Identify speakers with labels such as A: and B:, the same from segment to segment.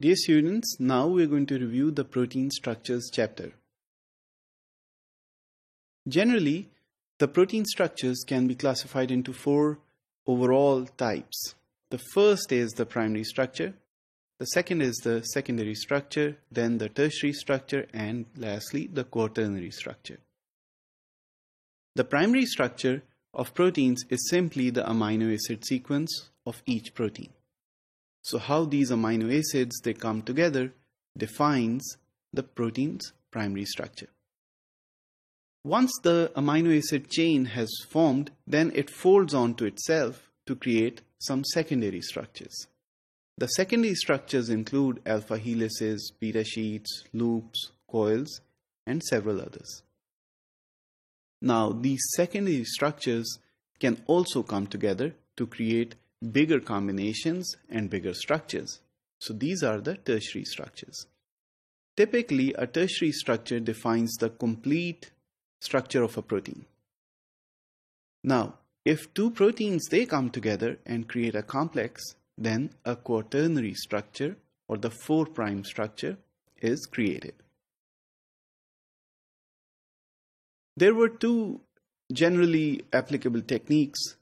A: Dear students, now we are going to review the protein structures chapter. Generally, the protein structures can be classified into four overall types. The first is the primary structure, the second is the secondary structure, then the tertiary structure, and lastly the quaternary structure. The primary structure of proteins is simply the amino acid sequence of each protein. So how these amino acids they come together defines the protein's primary structure. Once the amino acid chain has formed, then it folds onto itself to create some secondary structures. The secondary structures include alpha helices, beta sheets, loops, coils, and several others. Now, these secondary structures can also come together to create bigger combinations and bigger structures. So these are the tertiary structures. Typically, a tertiary structure defines the complete structure of a protein. Now, if two proteins they come together and create a complex, then a quaternary structure or the 4' structure is created. There were two generally applicable techniques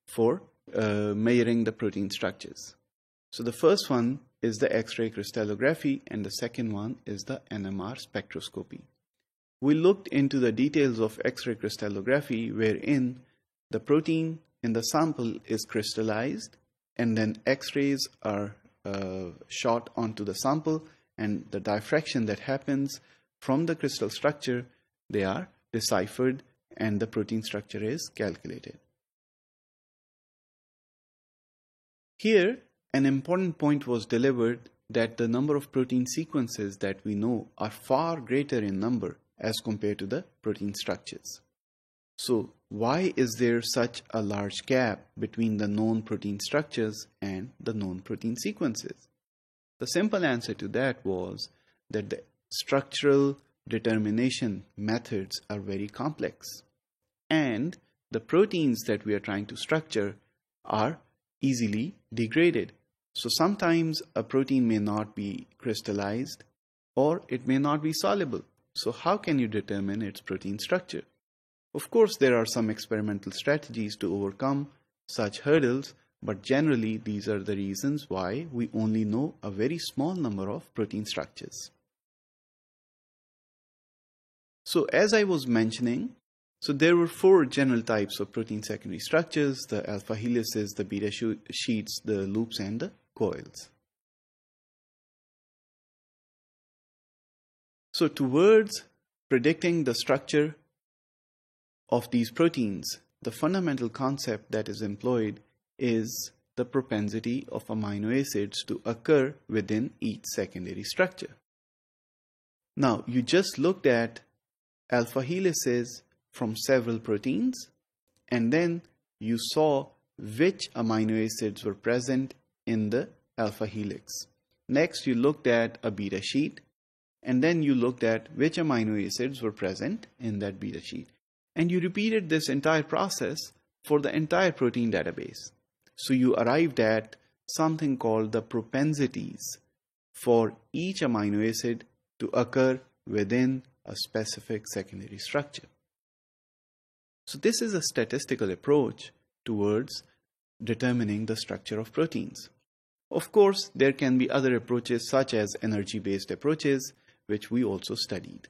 A: for measuring the protein structures. So the first one is the X-ray crystallography and the second one is the NMR spectroscopy. We looked into the details of X-ray crystallography wherein the protein in the sample is crystallized and then X-rays are shot onto the sample, and the diffraction that happens from the crystal structure, they are deciphered and the protein structure is calculated. Here, an important point was delivered that the number of protein sequences that we know are far greater in number as compared to the protein structures. So, why is there such a large gap between the known protein structures and the known protein sequences? The simple answer to that was that the structural determination methods are very complex, and the proteins that we are trying to structure are easily degraded. So sometimes a protein may not be crystallized or it may not be soluble. So how can you determine its protein structure? Of course, there are some experimental strategies to overcome such hurdles, but generally these are the reasons why we only know a very small number of protein structures. So as I was mentioning, so there were four general types of protein secondary structures: the alpha helices, the beta sheets, the loops, and the coils. So towards predicting the structure of these proteins, the fundamental concept that is employed is the propensity of amino acids to occur within each secondary structure. Now, you just looked at alpha helices from several proteins, and then you saw which amino acids were present in the alpha helix. Next, you looked at a beta sheet, and then you looked at which amino acids were present in that beta sheet. And you repeated this entire process for the entire protein database. So you arrived at something called the propensities for each amino acid to occur within a specific secondary structure. So this is a statistical approach towards determining the structure of proteins. Of course, there can be other approaches such as energy-based approaches, which we also studied.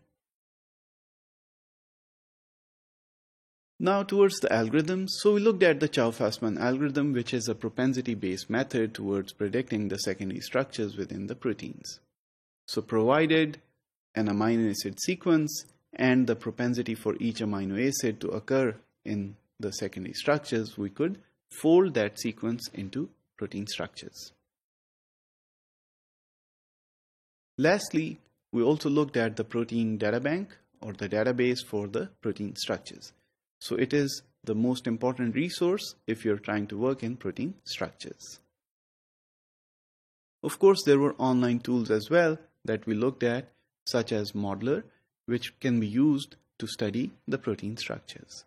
A: Now towards the algorithms, so we looked at the Chow-Fasman algorithm, which is a propensity-based method towards predicting the secondary structures within the proteins. So provided an amino acid sequence and the propensity for each amino acid to occur in the secondary structures, we could fold that sequence into protein structures. Lastly, we also looked at the protein data bank or the database for the protein structures. So it is the most important resource if you're trying to work in protein structures. Of course, there were online tools as well that we looked at, such as Modeler, which can be used to study the protein structures.